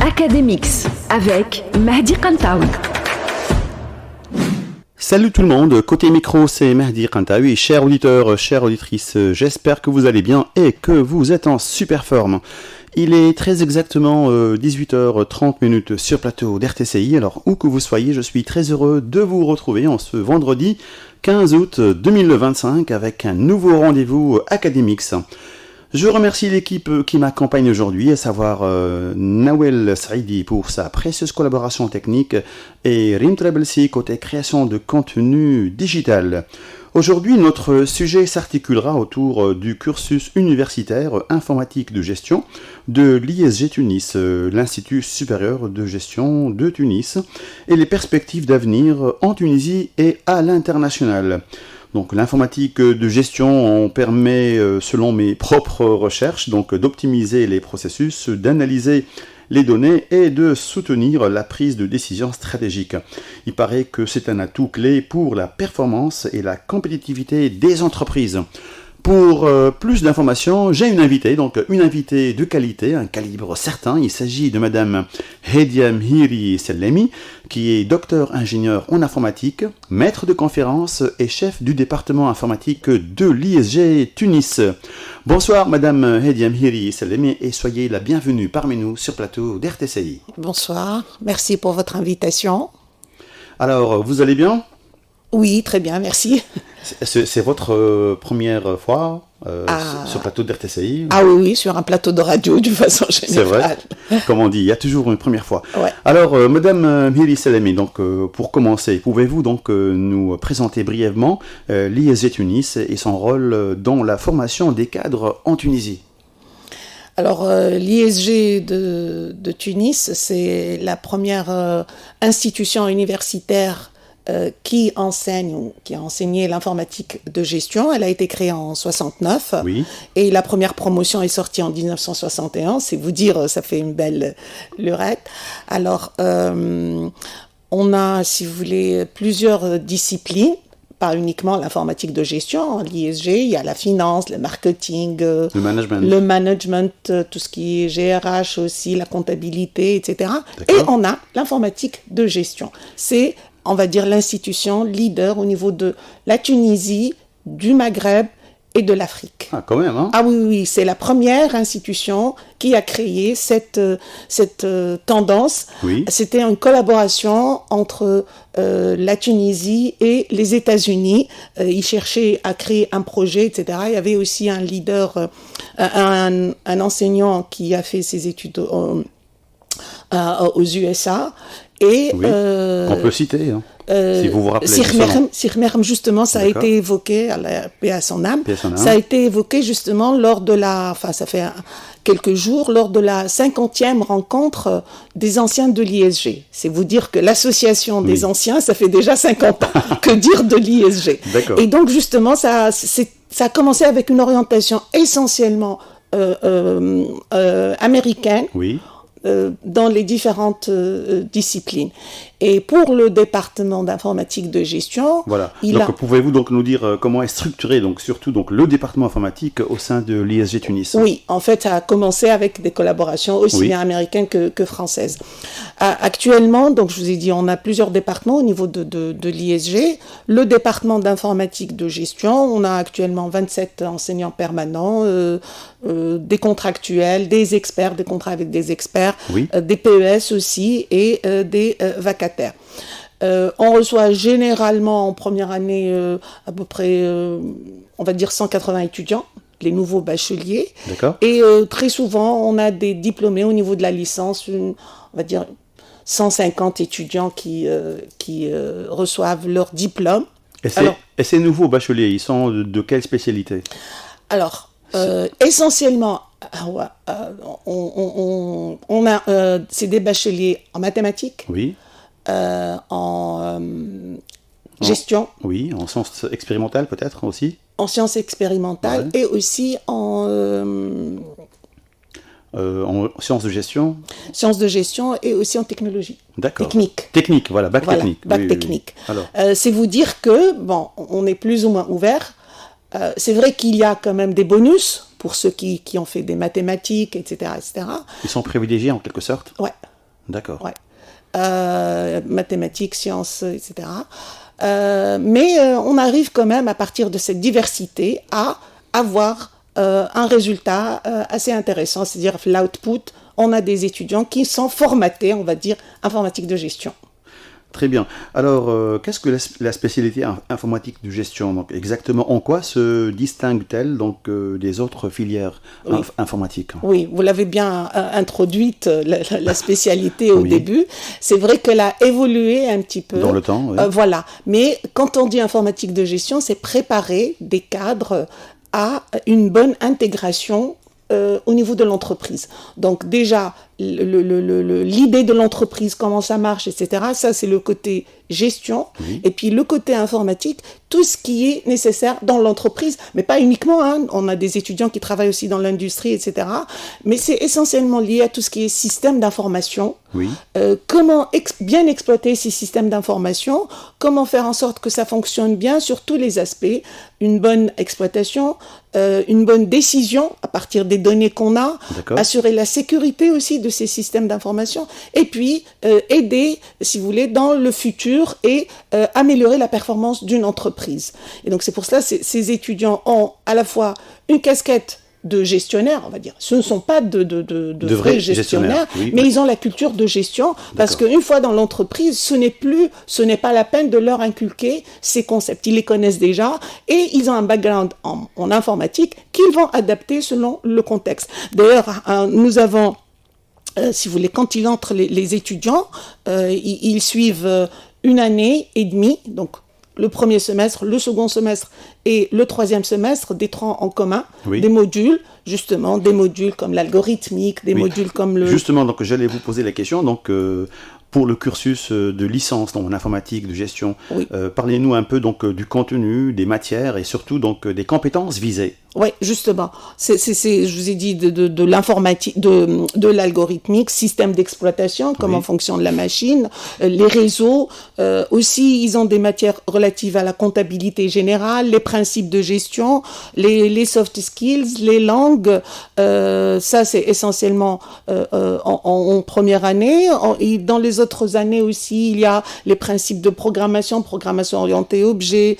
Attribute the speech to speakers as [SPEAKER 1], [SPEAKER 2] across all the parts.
[SPEAKER 1] Académix avec Mehdi Kantaoui.
[SPEAKER 2] Salut tout le monde, côté micro c'est Mehdi Kantaoui, chers auditeurs, chères auditrices, j'espère que vous allez bien et que vous êtes en super forme. Il est très exactement 18h30 sur plateau d'RTCI, alors où que vous soyez, je suis très heureux de vous retrouver en ce vendredi 15 août 2025 avec un nouveau rendez-vous Académix. Je remercie l'équipe qui m'accompagne aujourd'hui, à savoir Nawel Saidi pour sa précieuse collaboration technique et Rim Trebelsi côté création de contenu digital. Aujourd'hui, notre sujet s'articulera autour du cursus universitaire informatique de gestion de l'ISG Tunis, l'Institut supérieur de gestion de Tunis, et les perspectives d'avenir en Tunisie et à l'international. Donc l'informatique de gestion permet, selon mes propres recherches, donc d'optimiser les processus, d'analyser les données et de soutenir la prise de décision stratégique. Il paraît que c'est un atout clé pour la performance et la compétitivité des entreprises. Pour plus d'informations, j'ai une invitée de qualité, un calibre certain. Il s'agit de Madame Hedia Mhiri Sellemi, qui est docteur ingénieur en informatique, maître de conférence et chef du département informatique de l'ISG Tunis. Bonsoir Madame Hedia Mhiri Sellemi et soyez la bienvenue parmi nous sur plateau d'RTCI.
[SPEAKER 3] Bonsoir, merci pour votre invitation.
[SPEAKER 2] Alors, vous allez bien ?
[SPEAKER 3] Oui, très bien, merci.
[SPEAKER 2] C'est votre première fois sur plateau d'RTCI?
[SPEAKER 3] Ah oui, sur un plateau de radio, d'une façon générale.
[SPEAKER 2] C'est vrai, comme on dit, il y a toujours une première fois.
[SPEAKER 3] Ouais.
[SPEAKER 2] Alors, Madame Mhiri Sellemi, donc, pour commencer, pouvez-vous donc nous présenter brièvement l'ISG Tunis et son rôle dans la formation des cadres en Tunisie?
[SPEAKER 3] Alors, l'ISG de Tunis, c'est la première institution universitaire qui a enseigné l'informatique de gestion. Elle a été créée en 69
[SPEAKER 2] oui.
[SPEAKER 3] Et la première promotion est sortie en 1961. C'est vous dire, ça fait une belle lurette. Alors, on a, si vous voulez, plusieurs disciplines. Pas uniquement l'informatique de gestion, l'ISG, il y a la finance, le marketing, le management, tout ce qui est GRH aussi, la comptabilité, etc. D'accord. Et on a l'informatique de gestion. C'est, on va dire, l'institution leader au niveau de la Tunisie, du Maghreb et de l'Afrique.
[SPEAKER 2] Ah, quand même, hein?
[SPEAKER 3] Ah oui, c'est la première institution qui a créé cette tendance.
[SPEAKER 2] Oui.
[SPEAKER 3] C'était une collaboration entre la Tunisie et les États-Unis. Ils cherchaient à créer un projet, etc. Il y avait aussi un leader, un enseignant qui a fait ses études aux USA. Et,
[SPEAKER 2] oui, qu'on peut citer, hein. Si vous vous rappelez.
[SPEAKER 3] Sirmerm, justement, ça D'accord. a été évoqué, à la paix à son âme, ça a été évoqué justement lors de ça fait quelques jours, lors de la 50e rencontre des anciens de l'ISG. C'est vous dire que l'association des anciens, ça fait déjà 50 ans. Que dire de l'ISG?
[SPEAKER 2] D'accord.
[SPEAKER 3] Et donc, justement, ça a commencé avec une orientation essentiellement américaine.
[SPEAKER 2] Oui.
[SPEAKER 3] Dans les différentes disciplines. Et pour le département d'informatique de gestion...
[SPEAKER 2] Voilà. Pouvez-vous donc nous dire comment est structuré, donc, surtout donc, le département informatique au sein de l'ISG Tunis?
[SPEAKER 3] Oui, en fait, ça a commencé avec des collaborations aussi bien américaines que françaises. Actuellement, donc, je vous ai dit, on a plusieurs départements au niveau de l'ISG. Le département d'informatique de gestion, on a actuellement 27 enseignants permanents, des contractuels, des experts, des contrats avec des experts, des PES aussi et des vacataires. On reçoit généralement en première année à peu près, on va dire 180 étudiants, les nouveaux bacheliers.
[SPEAKER 2] D'accord.
[SPEAKER 3] Et très souvent, on a des diplômés au niveau de la licence, on va dire 150 étudiants qui reçoivent leur diplôme.
[SPEAKER 2] Et ces nouveaux bacheliers, ils sont de quelle spécialité?
[SPEAKER 3] Alors, essentiellement, on a c'est des bacheliers en mathématiques, en gestion.
[SPEAKER 2] Oui, en sciences expérimentales peut-être aussi.
[SPEAKER 3] En sciences expérimentales et aussi en
[SPEAKER 2] sciences de gestion.
[SPEAKER 3] Sciences de gestion et aussi en technologie.
[SPEAKER 2] D'accord.
[SPEAKER 3] Technique,
[SPEAKER 2] voilà, bac technique.
[SPEAKER 3] Bac technique.
[SPEAKER 2] Oui. Alors.
[SPEAKER 3] C'est vous dire que, on est plus ou moins ouvert. C'est vrai qu'il y a quand même des bonus pour ceux qui ont fait des mathématiques, etc., etc.
[SPEAKER 2] Ils sont privilégiés en quelque sorte.
[SPEAKER 3] Ouais.
[SPEAKER 2] D'accord.
[SPEAKER 3] Ouais. Mathématiques, sciences, etc. Mais on arrive quand même, à partir de cette diversité, à avoir un résultat assez intéressant, c'est-à-dire l'output. On a des étudiants qui sont formatés, on va dire, informatique de gestion.
[SPEAKER 2] Très bien. Alors, qu'est-ce que la spécialité informatique de gestion? Donc, exactement en quoi se distingue-t-elle donc des autres filières informatiques?
[SPEAKER 3] Oui, vous l'avez bien introduite, la spécialité au début. C'est vrai qu'elle a évolué un petit peu.
[SPEAKER 2] Dans le temps, oui.
[SPEAKER 3] Voilà. Mais quand on dit informatique de gestion, c'est préparer des cadres à une bonne intégration au niveau de l'entreprise. Donc déjà, l'idée de l'entreprise, comment ça marche, etc., ça c'est le côté gestion.
[SPEAKER 2] Oui.
[SPEAKER 3] Et puis le côté informatique, tout ce qui est nécessaire dans l'entreprise, mais pas uniquement, hein. On a des étudiants qui travaillent aussi dans l'industrie, etc. Mais c'est essentiellement lié à tout ce qui est système d'information.
[SPEAKER 2] Oui.
[SPEAKER 3] Comment bien exploiter ces systèmes d'information, comment faire en sorte que ça fonctionne bien sur tous les aspects, une bonne exploitation, une bonne décision à partir des données qu'on a, assurer la sécurité aussi de ces systèmes d'information, et puis aider, si vous voulez, dans le futur et améliorer la performance d'une entreprise. Et donc c'est pour cela que ces étudiants ont à la fois une casquette de gestionnaires, on va dire. Ce ne sont pas de vrais gestionnaires, oui, mais ils ont la culture de gestion, parce qu'une fois dans l'entreprise, ce n'est pas la peine de leur inculquer ces concepts. Ils les connaissent déjà et ils ont un background en informatique qu'ils vont adapter selon le contexte. D'ailleurs, nous avons, si vous voulez, quand ils entrent les étudiants, ils suivent 1 année et demie, donc le premier semestre, le second semestre et le troisième semestre, des troncs en commun, des modules, justement, des modules comme l'algorithmique, des modules comme le...
[SPEAKER 2] Justement, donc j'allais vous poser la question, donc pour le cursus de licence en informatique, de gestion, parlez-nous un peu donc du contenu, des matières et surtout donc des compétences visées.
[SPEAKER 3] Oui, justement. Je vous ai dit de l'informatique, de l'algorithmique, système d'exploitation, comment fonctionne la machine, les réseaux. Aussi, ils ont des matières relatives à la comptabilité générale, les principes de gestion, les soft skills, les langues. Ça, c'est essentiellement en première année. Et dans les autres années aussi, il y a les principes de programmation orientée objet,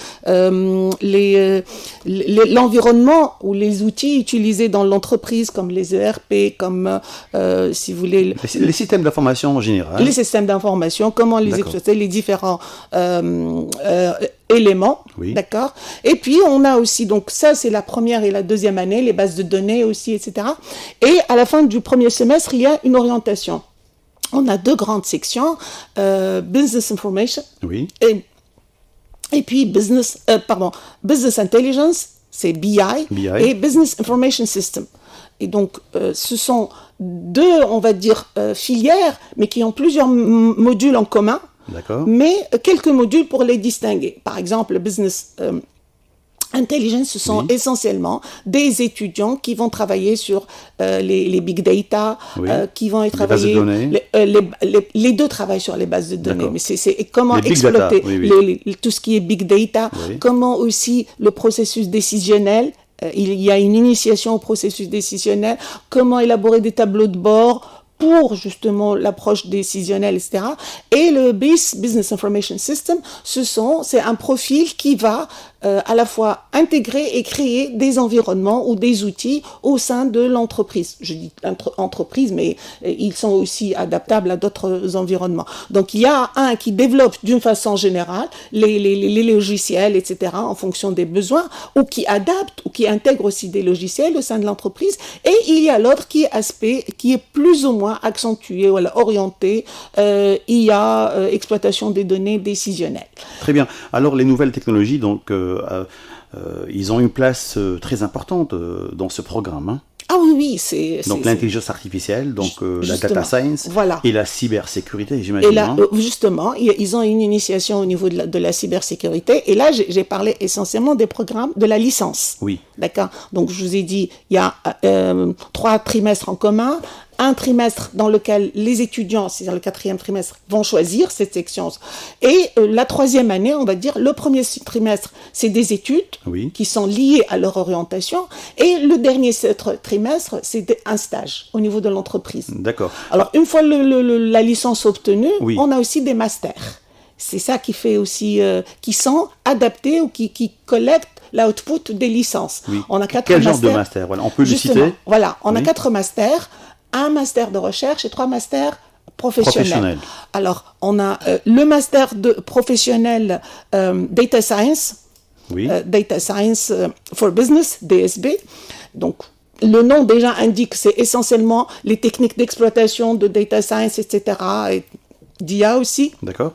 [SPEAKER 3] l'environnement ou les outils utilisés dans l'entreprise, comme les ERP, comme, si vous voulez...
[SPEAKER 2] Les systèmes d'information en général.
[SPEAKER 3] Les systèmes d'information, comment les exploiter, les différents éléments, d'accord. Et puis, on a aussi, donc ça, c'est la première et la deuxième année, les bases de données aussi, etc. Et à la fin du premier semestre, il y a une orientation. On a 2 grandes sections, Business Information et puis Business Intelligence, c'est BI, et Business Information System. Et donc, ce sont 2, on va dire, filières, mais qui ont plusieurs modules en commun, mais quelques modules pour les distinguer. Par exemple, le Business Intelligence, ce sont essentiellement des étudiants qui vont travailler sur les big data, qui vont travailler... Les 2 travaillent sur les bases de données, mais c'est comment exploiter tout ce qui est big data, comment aussi le processus décisionnel, il y a une initiation au processus décisionnel, comment élaborer des tableaux de bord pour justement l'approche décisionnelle, etc. Et le BIS, Business Information System, c'est un profil qui va à la fois intégrer et créer des environnements ou des outils au sein de l'entreprise. Je dis entreprise, mais ils sont aussi adaptables à d'autres environnements. Donc il y a un qui développe d'une façon générale les logiciels, etc., en fonction des besoins, ou qui adapte, ou qui intègre aussi des logiciels au sein de l'entreprise. Et il y a l'autre qui est plus ou moins accentué ou orienté IA, exploitation des données décisionnelles.
[SPEAKER 2] Très bien. Alors les nouvelles technologies, donc ils ont une place très importante dans ce programme. Hein.
[SPEAKER 3] Ah oui,
[SPEAKER 2] donc l'intelligence artificielle, donc la data science et la cybersécurité, j'imagine.
[SPEAKER 3] Et là, justement, ils ont une initiation au niveau de la cybersécurité. Et là, j'ai parlé essentiellement des programmes de la licence.
[SPEAKER 2] Oui.
[SPEAKER 3] D'accord. Donc, je vous ai dit, il y a 3 trimestres en commun, un trimestre dans lequel les étudiants, c'est-à-dire le 4e trimestre, vont choisir cette section. Et la 3e année, on va dire, le premier trimestre, c'est des études qui sont liées à leur orientation. Et le dernier trimestre, c'est un stage au niveau de l'entreprise.
[SPEAKER 2] D'accord.
[SPEAKER 3] Alors, une fois la licence obtenue, on a aussi des masters. C'est ça qui fait aussi, qui sont adaptés ou qui collectent l'output des licences.
[SPEAKER 2] Oui.
[SPEAKER 3] On a 4
[SPEAKER 2] Quel
[SPEAKER 3] masters.
[SPEAKER 2] genre de master? Voilà, on peut le citer.
[SPEAKER 3] Voilà, on a 4 masters, un master de recherche et 3 masters professionnels. Alors, on a le master professionnel Data Science, Data Science for Business, DSB. Donc, le nom déjà indique, c'est essentiellement les techniques d'exploitation de Data Science, etc. et d'IA aussi.
[SPEAKER 2] D'accord.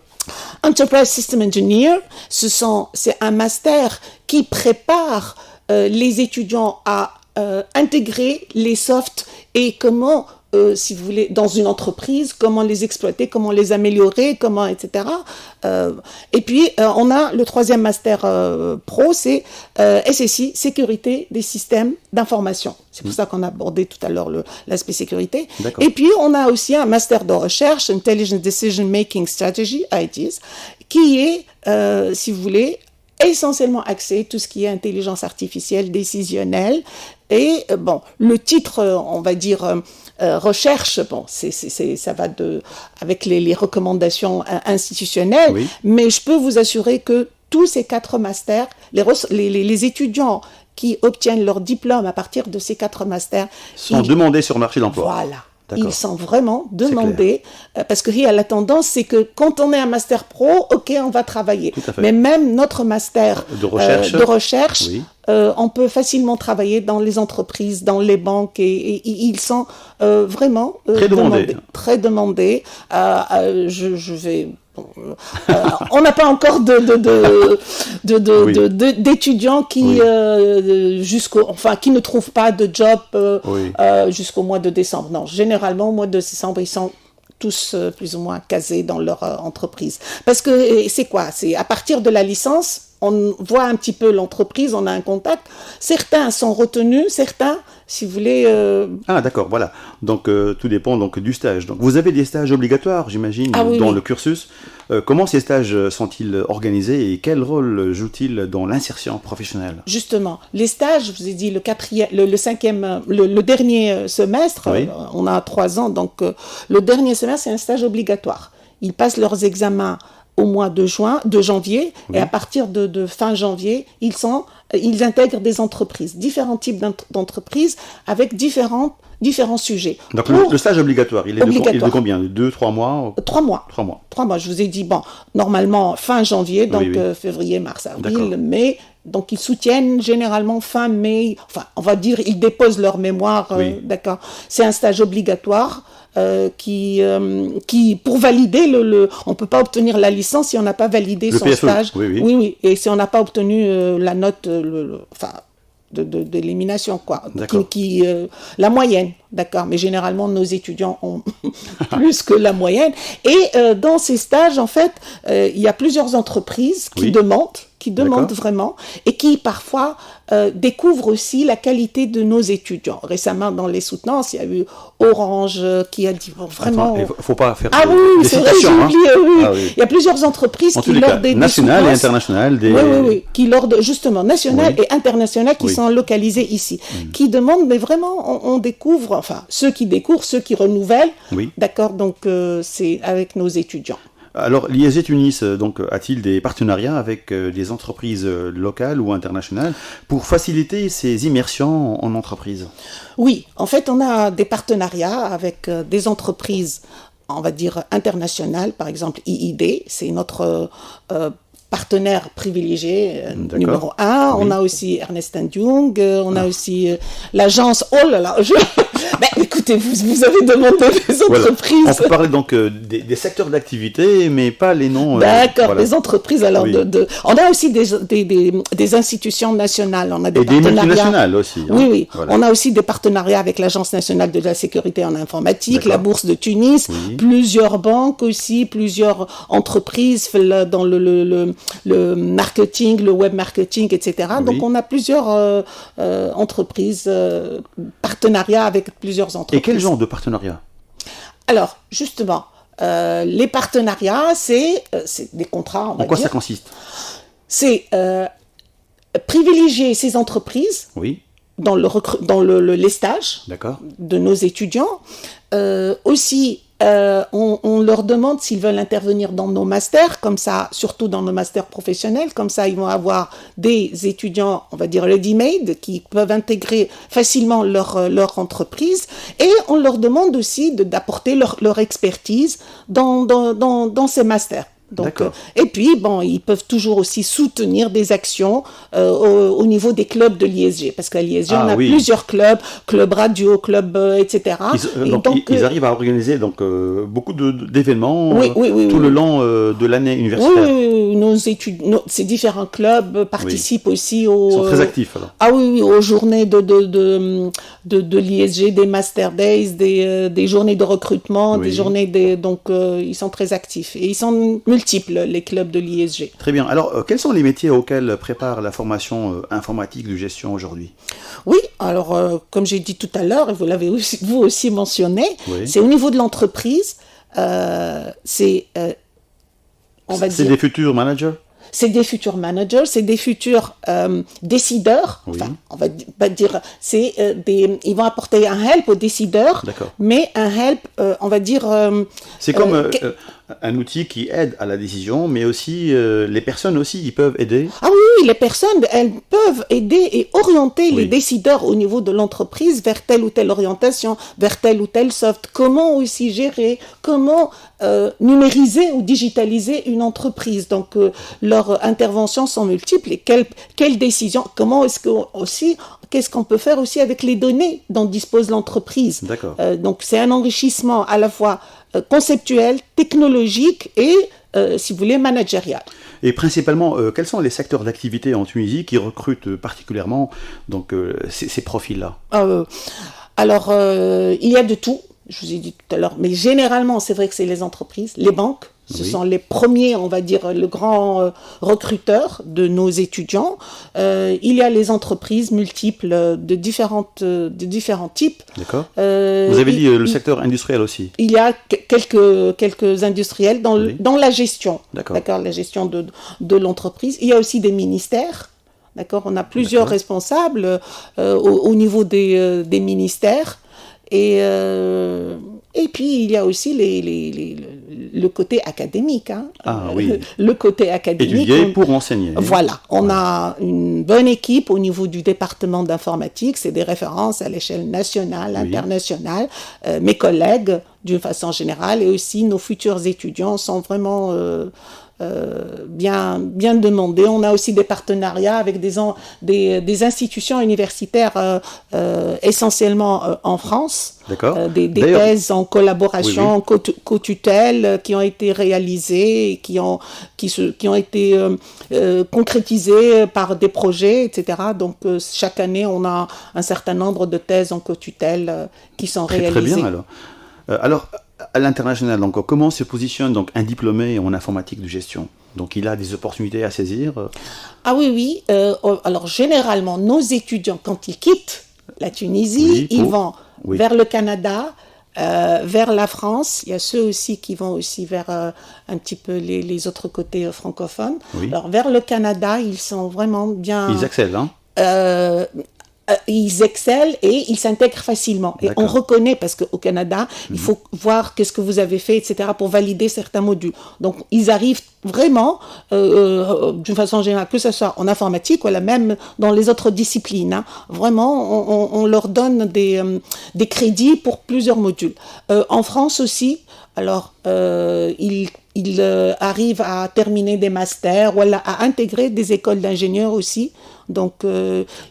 [SPEAKER 3] Enterprise System Engineer, c'est un master qui prépare les étudiants à intégrer les softs et comment, si vous voulez, dans une entreprise, comment les exploiter, comment les améliorer, etc. Et puis, on a le 3e master pro, c'est SSI, Sécurité des systèmes d'information. C'est pour ça qu'on a abordé tout à l'heure l'aspect sécurité. Et puis, on a aussi un master de recherche, Intelligent Decision Making Strategy, IDS, qui est, si vous voulez, essentiellement axé tout ce qui est intelligence artificielle décisionnelle. Et bon, le titre, on va dire recherche, bon, ça va avec les recommandations institutionnelles, mais je peux vous assurer que tous ces 4 masters, les étudiants qui obtiennent leur diplôme à partir de ces 4 masters
[SPEAKER 2] sont demandés sur le marché d'emploi.
[SPEAKER 3] Voilà. Ils sont vraiment demandés, parce que la tendance, c'est que quand on est un master pro, ok, on va travailler. Mais même notre master de recherche on peut facilement travailler dans les entreprises, dans les banques, et ils sont vraiment très demandés. Je vais... on n'a pas encore d'étudiants qui qui ne trouvent pas de job jusqu'au mois de décembre. Non, généralement au mois de décembre, ils sont tous plus ou moins casés dans leur entreprise. Parce que c'est quoi? C'est à partir de la licence, on voit un petit peu l'entreprise, on a un contact. Certains sont retenus, certains, si vous voulez...
[SPEAKER 2] Ah d'accord, voilà. Donc tout dépend donc du stage. Donc vous avez des stages obligatoires, j'imagine, dans le cursus. Comment ces stages sont-ils organisés et quel rôle jouent-ils dans l'insertion professionnelle? Justement,
[SPEAKER 3] les stages, je vous ai dit, le dernier semestre, on a 3 ans, donc le dernier semestre, c'est un stage obligatoire. Ils passent leurs examens au mois de janvier, et à partir de fin janvier, ils intègrent des entreprises, différents types d'entreprises avec différents sujets.
[SPEAKER 2] Donc le stage obligatoire, il est de combien? De 2, 3 mois?
[SPEAKER 3] 3 mois. 3 mois, je vous ai dit, bon, normalement fin janvier, donc février, mars, avril, mai, donc ils soutiennent généralement fin mai, enfin on va dire, ils déposent leur mémoire, d'accord. C'est un stage obligatoire. Qui pour valider on peut pas obtenir la licence si on n'a pas validé son stage. Oui, et si on n'a pas obtenu la note, d'élimination, quoi. La moyenne, d'accord. Mais généralement, nos étudiants ont plus que la moyenne. Et dans ces stages, en fait, il y a plusieurs entreprises qui demandent vraiment, et qui parfois découvrent aussi la qualité de nos étudiants. Récemment, dans les soutenances, il y a eu Orange qui a dit vraiment...
[SPEAKER 2] Il ne faut pas faire
[SPEAKER 3] des citations. Il y a plusieurs entreprises qui, lors des
[SPEAKER 2] nationales et internationales,
[SPEAKER 3] qui justement, nationales et internationales qui sont localisées ici, qui demandent, mais vraiment, on découvre, enfin, ceux qui renouvellent, d'accord, donc c'est avec nos étudiants.
[SPEAKER 2] Alors, l'ISG Tunis donc, a-t-il des partenariats avec des entreprises locales ou internationales pour faciliter ces immersions en entreprise?
[SPEAKER 3] Oui, en fait, on a des partenariats avec des entreprises, on va dire, internationales. Par exemple, IID, c'est notre partenaire privilégié numéro 1. On a aussi Ernst & Young, on a aussi l'agence... Oh là là, écoutez, vous avez demandé des entreprises.
[SPEAKER 2] On peut parler donc des secteurs d'activité, mais pas les noms.
[SPEAKER 3] D'accord, des entreprises. Alors, on a aussi des institutions nationales. On a des partenariats.
[SPEAKER 2] Des multinationales aussi.
[SPEAKER 3] Oui. Voilà. On a aussi des partenariats avec l'Agence nationale de la sécurité en informatique, la Bourse de Tunis, plusieurs banques aussi, plusieurs entreprises dans le marketing, le web marketing, etc.
[SPEAKER 2] Oui.
[SPEAKER 3] Donc on a plusieurs entreprises, partenariats avec plusieurs entreprises.
[SPEAKER 2] Et quel genre de partenariat?
[SPEAKER 3] Alors, justement, les partenariats, c'est des contrats, on va
[SPEAKER 2] En quoi
[SPEAKER 3] dire.
[SPEAKER 2] ça consiste?
[SPEAKER 3] C'est privilégier ces entreprises
[SPEAKER 2] Oui,
[SPEAKER 3] dans les stages
[SPEAKER 2] d'accord.
[SPEAKER 3] de nos étudiants. Aussi, on leur demande s'ils veulent intervenir dans nos masters, comme ça, surtout dans nos masters professionnels, comme ça ils vont avoir des étudiants, on va dire ready-made, qui peuvent intégrer facilement leur entreprise, et on leur demande aussi d'apporter leur expertise dans ces masters. Donc, et puis, bon, ils peuvent toujours aussi soutenir des actions au niveau des clubs de l'ISG, parce qu'à l'ISG, on a plusieurs clubs, club radio, club, etc.
[SPEAKER 2] Ils arrivent à organiser beaucoup d'événements tout le long de l'année universitaire.
[SPEAKER 3] Oui, ces différents clubs participent aussi aux...
[SPEAKER 2] Ils sont très actifs, alors.
[SPEAKER 3] Ah oui, aux journées de l'ISG, des Master Days, des journées de recrutement, des journées donc ils sont très actifs. Et ils sont multiples, les clubs de l'ISG.
[SPEAKER 2] Très bien. Alors, quels sont les métiers auxquels prépare la formation informatique de gestion aujourd'hui?
[SPEAKER 3] Oui, alors, comme j'ai dit tout à l'heure, et vous l'avez vous aussi mentionné, c'est au niveau de l'entreprise, c'est
[SPEAKER 2] des futurs managers?
[SPEAKER 3] C'est des futurs managers, c'est des futurs décideurs.
[SPEAKER 2] Oui.
[SPEAKER 3] Enfin, on va pas dire, ils vont apporter un help aux décideurs, mais un help, on va dire.
[SPEAKER 2] C'est comme un outil qui aide à la décision, mais aussi les personnes aussi, ils peuvent aider.
[SPEAKER 3] Ah oui, les personnes, elles peuvent aider et orienter les décideurs au niveau de l'entreprise vers telle ou telle orientation, vers tel ou tel soft. Comment aussi gérer, comment numériser ou digitaliser une entreprise. Donc, leurs interventions sont multiples. Et quelles décisions, comment est-ce que aussi, qu'est-ce qu'on peut faire aussi avec les données dont dispose l'entreprise.
[SPEAKER 2] D'accord.
[SPEAKER 3] Donc, c'est un enrichissement à la fois conceptuel, technologique et, si vous voulez, managérial.
[SPEAKER 2] Et principalement, quels sont les secteurs d'activité en Tunisie qui recrutent particulièrement ces profils-là?
[SPEAKER 3] Alors, il y a de tout. Je vous ai dit tout à l'heure, mais généralement, c'est vrai que c'est les entreprises, les banques, ce sont les premiers, on va dire, le grand recruteur de nos étudiants. Il y a les entreprises multiples de différents types.
[SPEAKER 2] D'accord. Vous avez dit le secteur industriel aussi.
[SPEAKER 3] Il y a quelques industriels dans la gestion.
[SPEAKER 2] D'accord.
[SPEAKER 3] La gestion de l'entreprise. Il y a aussi des ministères. D'accord. On a plusieurs responsables au niveau des ministères. Et puis, il y a aussi le côté académique. Hein.
[SPEAKER 2] Ah oui.
[SPEAKER 3] Le côté académique.
[SPEAKER 2] Étudier pour enseigner.
[SPEAKER 3] Voilà. On a une bonne équipe au niveau du département d'informatique. C'est des références à l'échelle nationale, internationale. Mes collègues, d'une façon générale, et aussi nos futurs étudiants sont vraiment... bien demandé. On a aussi des partenariats avec des institutions universitaires essentiellement en France.
[SPEAKER 2] D'accord.
[SPEAKER 3] Des thèses en collaboration, co-tutelle qui ont été réalisées et qui ont été concrétisées par des projets, etc. Donc chaque année, on a un certain nombre de thèses en co-tutelle qui sont réalisées.
[SPEAKER 2] Très bien alors. Alors, à l'international, donc, comment se positionne un diplômé en informatique de gestion? Donc, il a des opportunités à saisir?
[SPEAKER 3] Ah oui. Alors, généralement, nos étudiants, quand ils quittent la Tunisie, ils vont vers le Canada, vers la France. Il y a ceux aussi qui vont aussi vers un petit peu les autres côtés francophones. Oui. Alors, vers le Canada, ils sont vraiment bien...
[SPEAKER 2] Ils excellent,
[SPEAKER 3] hein? Ils excellent et ils s'intègrent facilement. Et on reconnaît, parce qu'au Canada, il faut voir qu'est-ce que vous avez fait, etc., pour valider certains modules. Donc, ils arrivent vraiment, d'une façon générale, que ce soit en informatique, ou même dans les autres disciplines. Hein. Vraiment, on leur donne des crédits pour plusieurs modules. En France aussi, alors, ils arrivent à terminer des masters ou à intégrer des écoles d'ingénieurs aussi. Donc,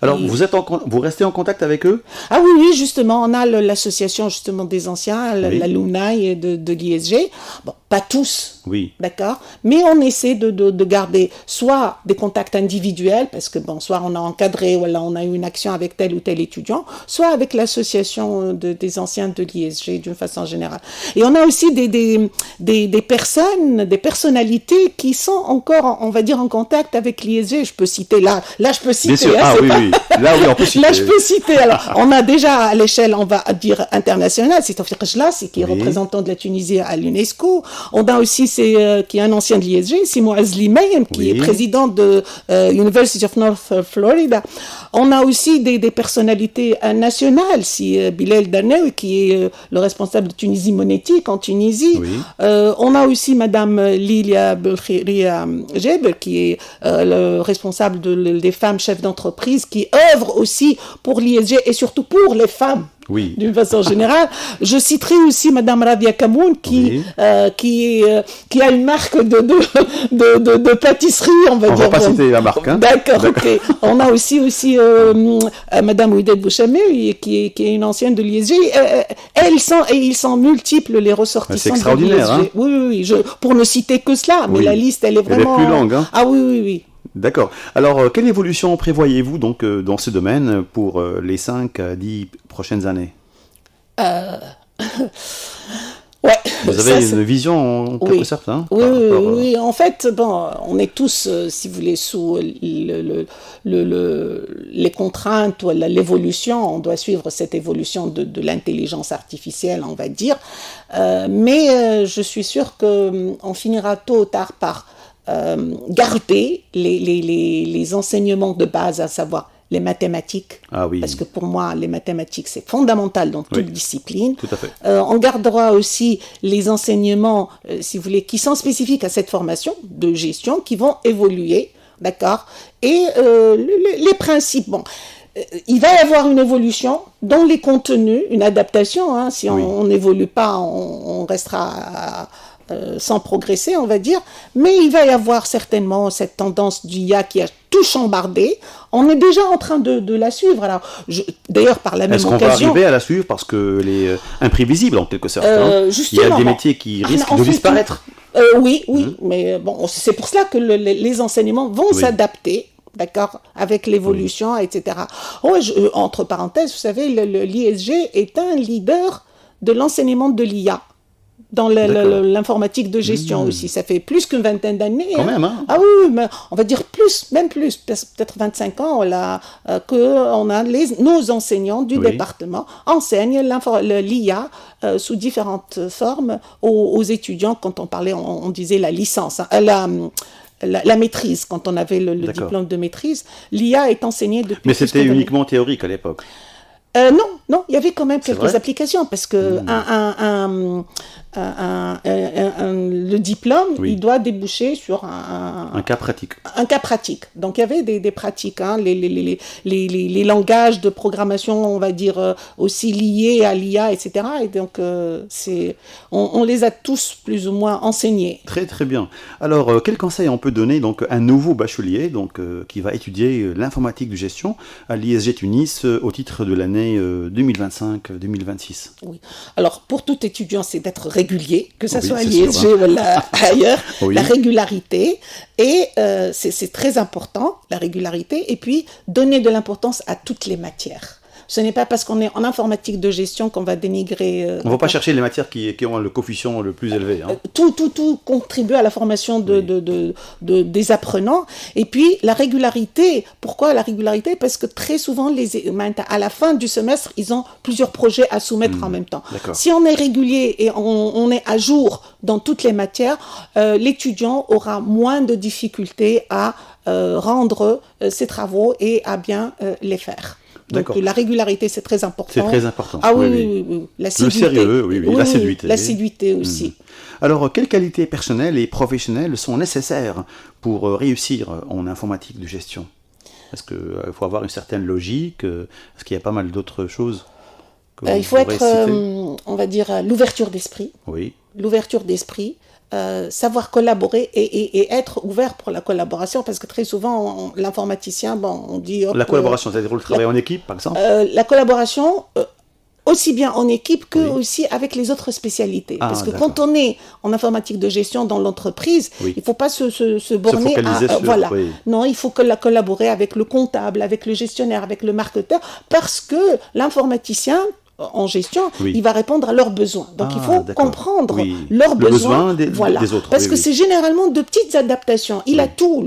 [SPEAKER 2] alors, vous restez en contact avec eux?
[SPEAKER 3] Ah oui, justement, on a l'association justement des anciens, l'alumni de l'ISG. Bon, pas tous,
[SPEAKER 2] Oui.
[SPEAKER 3] D'accord. Mais on essaie de garder soit des contacts individuels, parce que bon, soit on a encadré, ou là on a eu une action avec tel ou tel étudiant, soit avec l'association des anciens de l'ISG d'une façon générale. Et on a aussi des personnes, des personnalités qui sont encore, on va dire, en contact avec l'ISG. Je peux citer là je peux citer.
[SPEAKER 2] Bien sûr.
[SPEAKER 3] Hein,
[SPEAKER 2] Oui, oui. Là, oui, on peut citer.
[SPEAKER 3] Là, je peux citer. Alors, on a déjà à l'échelle, on va dire internationale, c'est Tawfiq Jlas, qui est représentant de la Tunisie à l'UNESCO. On a aussi qui est un ancien de l'ISG, c'est Mouaz Limayen, qui est président de University of North Florida. On a aussi des personnalités nationales, Bilal Darnaoui, qui est le responsable de Tunisie monétique en Tunisie.
[SPEAKER 2] Oui.
[SPEAKER 3] On a aussi Madame Lilia Belkhiria Jeber, qui est le responsable des femmes chefs d'entreprise, qui œuvrent aussi pour l'ISG et surtout pour les femmes.
[SPEAKER 2] Oui.
[SPEAKER 3] D'une façon générale. Je citerai aussi Madame Radia Kamoun qui a une marque de pâtisserie, on va dire.
[SPEAKER 2] On va pas citer la marque. Hein.
[SPEAKER 3] D'accord, ok. On a aussi Madame Ouidette Bouchamé qui est une ancienne de l'ISG. Ils sont multiples les ressortissants.
[SPEAKER 2] C'est extraordinaire.
[SPEAKER 3] De l'ISG.
[SPEAKER 2] Hein.
[SPEAKER 3] Oui. Pour ne citer que cela, mais la liste, elle est vraiment.
[SPEAKER 2] Elle est plus longue. Hein.
[SPEAKER 3] Ah oui.
[SPEAKER 2] D'accord. Alors, quelle évolution prévoyez-vous donc dans ce domaine pour les 5 à 10 prochaines années?
[SPEAKER 3] Ouais.
[SPEAKER 2] Vous avez une vision en quelque sorte, hein,
[SPEAKER 3] oui. En fait, bon, on est tous, si vous voulez, sous les contraintes ou l'évolution. On doit suivre cette évolution de l'intelligence artificielle, on va dire. Mais je suis sûre qu'on finira tôt ou tard par garder les enseignements de base, à savoir les mathématiques, parce que pour moi, les mathématiques, c'est fondamental dans toute discipline.
[SPEAKER 2] Tout à fait.
[SPEAKER 3] On gardera aussi les enseignements, si vous voulez, qui sont spécifiques à cette formation de gestion, qui vont évoluer, d'accord. Et les principes, bon, il va y avoir une évolution dans les contenus, une adaptation, hein, si on n'évolue pas, on restera sans progresser, on va dire, mais il va y avoir certainement cette tendance du IA qui a tout chambardé. On est déjà en train de la suivre. Alors, d'ailleurs, par la même occasion...
[SPEAKER 2] Est-ce qu'on va arriver à la suivre parce qu'elle est imprévisible, en quelque sorte, hein.
[SPEAKER 3] Justement,
[SPEAKER 2] il y a des métiers qui risquent de disparaître.
[SPEAKER 3] Oui, mais bon, c'est pour cela que les enseignements vont s'adapter, d'accord, avec l'évolution, etc. Entre parenthèses, vous savez, l'ISG est un leader de l'enseignement de l'IA. Dans l'informatique de gestion aussi. Ça fait plus qu'une vingtaine d'années.
[SPEAKER 2] Quand même, hein.
[SPEAKER 3] Ah oui, mais on va dire même plus, peut-être 25 ans, nos enseignants du département enseignent l'IA sous différentes formes aux étudiants. Quand on parlait, on disait la licence, hein, la maîtrise, quand on avait le diplôme de maîtrise, l'IA est enseignée depuis...
[SPEAKER 2] Mais c'était uniquement théorique à l'époque.
[SPEAKER 3] Non, il y a quand même quelques applications, parce que le diplôme, il doit déboucher sur un
[SPEAKER 2] cas pratique.
[SPEAKER 3] Un cas pratique. Donc, il y avait des pratiques, hein, les langages de programmation, on va dire, aussi liés à l'IA, etc. Et donc, on les a tous plus ou moins enseignés.
[SPEAKER 2] Très, très bien. Alors, quel conseil on peut donner donc, à un nouveau bachelier qui va étudier l'informatique de gestion à l'ISG Tunis au titre de l'année 2025-2026?
[SPEAKER 3] Oui. Alors, pour tout étudiant, c'est d'être régulier, que ce soit à l'ISG ou ailleurs, la régularité, et c'est très important, la régularité, et puis donner de l'importance à toutes les matières. Ce n'est pas parce qu'on est en informatique de gestion qu'on va dénigrer...
[SPEAKER 2] on ne va pas chercher les matières qui ont le coefficient le plus élevé. Hein. Tout
[SPEAKER 3] contribue à la formation des apprenants. Et puis, la régularité. Pourquoi la régularité? Parce que très souvent, à la fin du semestre, ils ont plusieurs projets à soumettre en même temps. Si on est régulier et on est à jour dans toutes les matières, l'étudiant aura moins de difficultés à rendre ses travaux et à bien les faire. Donc la régularité, c'est très important.
[SPEAKER 2] C'est très important.
[SPEAKER 3] Ah oui. L'assiduité.
[SPEAKER 2] Le sérieux, l'assiduité.
[SPEAKER 3] L'assiduité aussi.
[SPEAKER 2] Alors, quelles qualités personnelles et professionnelles sont nécessaires pour réussir en informatique de gestion? Est-ce qu'il faut avoir une certaine logique? Est-ce qu'il y a pas mal d'autres choses
[SPEAKER 3] il faut être, on va dire, l'ouverture d'esprit.
[SPEAKER 2] Oui.
[SPEAKER 3] L'ouverture d'esprit. Savoir collaborer et être ouvert pour la collaboration, parce que très souvent l'informaticien, on dit...
[SPEAKER 2] La collaboration, c'est-à-dire le travail en équipe, par exemple?
[SPEAKER 3] La collaboration, aussi bien en équipe que aussi avec les autres spécialités. Parce que quand on est en informatique de gestion dans l'entreprise, il ne faut pas se borner à... voilà. Non, il faut collaborer avec le comptable, avec le gestionnaire, avec le marketeur, parce que l'informaticien en gestion, il va répondre à leurs besoins. Donc il faut comprendre leurs besoins
[SPEAKER 2] des autres.
[SPEAKER 3] Parce que c'est généralement de petites adaptations. Il a tout.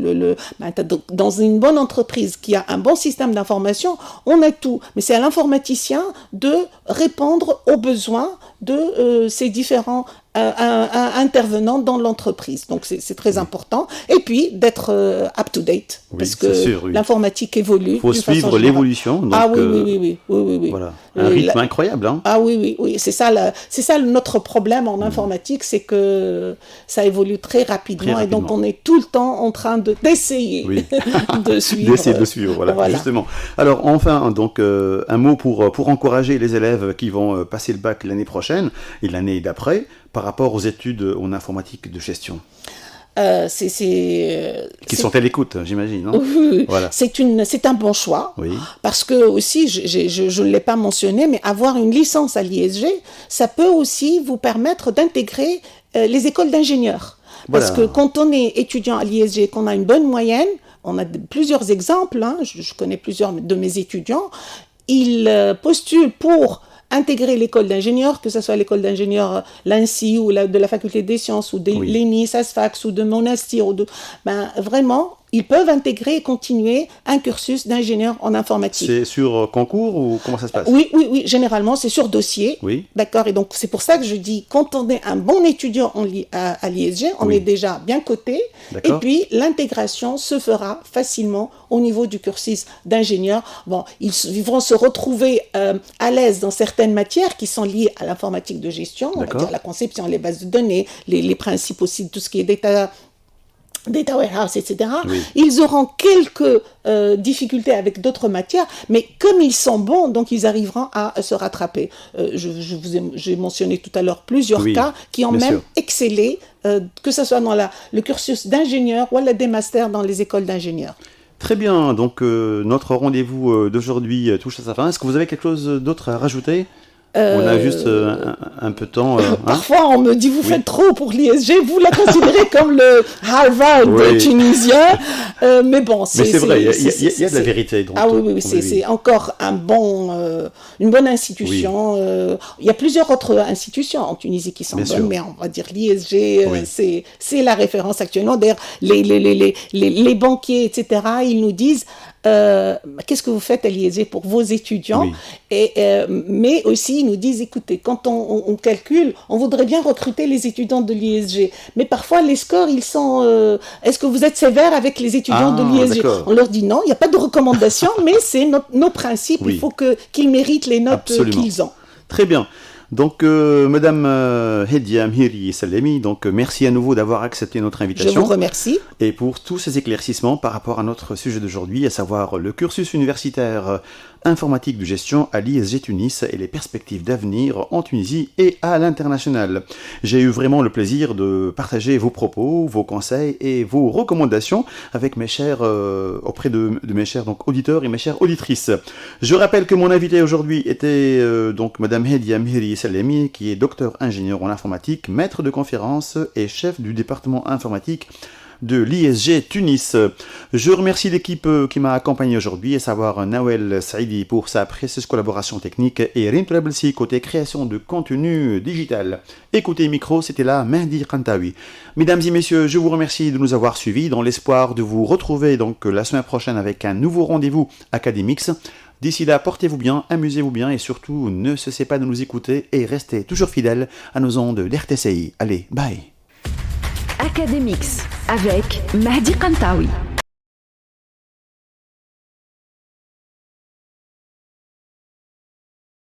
[SPEAKER 3] Dans une bonne entreprise qui a un bon système d'information, on a tout. Mais c'est à l'informaticien de répondre aux besoins de ces différents intervenants dans l'entreprise. Donc c'est très important. Et puis d'être up-to-date, parce que l'informatique évolue.
[SPEAKER 2] Il faut suivre l'évolution. Donc,
[SPEAKER 3] oui.
[SPEAKER 2] Voilà. Un rythme incroyable. Hein.
[SPEAKER 3] Ah oui. C'est ça notre problème en informatique, c'est que ça évolue très rapidement. Et donc on est tout le temps en train d'essayer de suivre.
[SPEAKER 2] D'essayer de suivre, voilà. Justement. Alors enfin, donc un mot pour encourager les élèves qui vont passer le bac l'année prochaine et l'année d'après, par rapport aux études en informatique de gestion. Qui sont à l'écoute, j'imagine. Non
[SPEAKER 3] voilà. C'est un bon choix, parce que aussi, je ne l'ai pas mentionné, mais avoir une licence à l'ISG, ça peut aussi vous permettre d'intégrer les écoles d'ingénieurs. Parce que quand on est étudiant à l'ISG, qu'on a une bonne moyenne, on a plusieurs exemples, je connais plusieurs de mes étudiants, ils postulent pour intégrer l'école d'ingénieurs, que ce soit l'école d'ingénieurs l'ANSI ou de la faculté des sciences ou de l'ENI, SASFAX ou de Monastir, vraiment, ils peuvent intégrer et continuer un cursus d'ingénieur en informatique.
[SPEAKER 2] C'est sur concours ou comment ça se passe ?
[SPEAKER 3] Oui, généralement c'est sur dossier. D'accord, et donc c'est pour ça que je dis, quand on est un bon étudiant à l'ISG, on est déjà bien coté, et puis l'intégration se fera facilement au niveau du cursus d'ingénieur. Bon, ils vont se retrouver à l'aise dans certaines matières qui sont liées à l'informatique de gestion, on va dire la conception, les bases de données, les principes aussi de tout ce qui est data warehouse, etc. Ils auront quelques difficultés avec d'autres matières, mais comme ils sont bons, donc ils arriveront à se rattraper. J'ai mentionné tout à l'heure plusieurs cas qui ont même excellé, que ce soit dans le cursus d'ingénieur ou des masters dans les écoles d'ingénieurs.
[SPEAKER 2] Très bien, donc notre rendez-vous d'aujourd'hui touche à sa fin. Est-ce que vous avez quelque chose d'autre à rajouter ? On a juste un peu de temps.
[SPEAKER 3] Parfois, on me dit, vous faites trop pour l'ISG, vous la considérez comme le Harvard tunisien. Mais bon,
[SPEAKER 2] c'est vrai, il y a de la vérité. Donc,
[SPEAKER 3] c'est encore une bonne institution. Il y a plusieurs autres institutions en Tunisie qui sont bonnes, mais on va dire l'ISG, c'est la référence actuellement. D'ailleurs, les banquiers, etc., ils nous disent, qu'est-ce que vous faites à l'ISG pour vos étudiants, mais aussi ils nous disent, écoutez, quand on calcule, on voudrait bien recruter les étudiants de l'ISG, mais parfois les scores, ils sont est-ce que vous êtes sévère avec les étudiants de l'ISG? On leur dit non, il n'y a pas de recommandation, mais c'est nos principes, il faut qu'ils méritent les notes qu'ils ont.
[SPEAKER 2] Très bien. Donc, Madame Hedia Mhiri Salemi, donc merci à nouveau d'avoir accepté notre invitation.
[SPEAKER 3] Je vous remercie.
[SPEAKER 2] Et pour tous ces éclaircissements par rapport à notre sujet d'aujourd'hui, à savoir le cursus universitaire informatique de gestion à l'ISG Tunis et les perspectives d'avenir en Tunisie et à l'international. J'ai eu vraiment le plaisir de partager vos propos, vos conseils et vos recommandations avec mes chers, auprès de mes chers donc, auditeurs et mes chères auditrices. Je rappelle que mon invité aujourd'hui était donc Madame Hedia Mhiri Salemi, qui est docteur ingénieur en informatique, maître de conférence et chef du département informatique de l'ISG Tunis. Je remercie l'équipe qui m'a accompagné aujourd'hui, à savoir Nawel Saidi pour sa précieuse collaboration technique et Rim Trablsi côté création de contenu digital. Écoutez micro, c'était là Mehdi Kantawi. Mesdames et messieurs, je vous remercie de nous avoir suivis dans l'espoir de vous retrouver donc la semaine prochaine avec un nouveau rendez-vous Academix. D'ici là, portez-vous bien, amusez-vous bien et surtout ne cessez pas de nous écouter et restez toujours fidèles à nos ondes d'RTCI. Allez, bye.
[SPEAKER 1] Academix avec Mehdi Kantawi.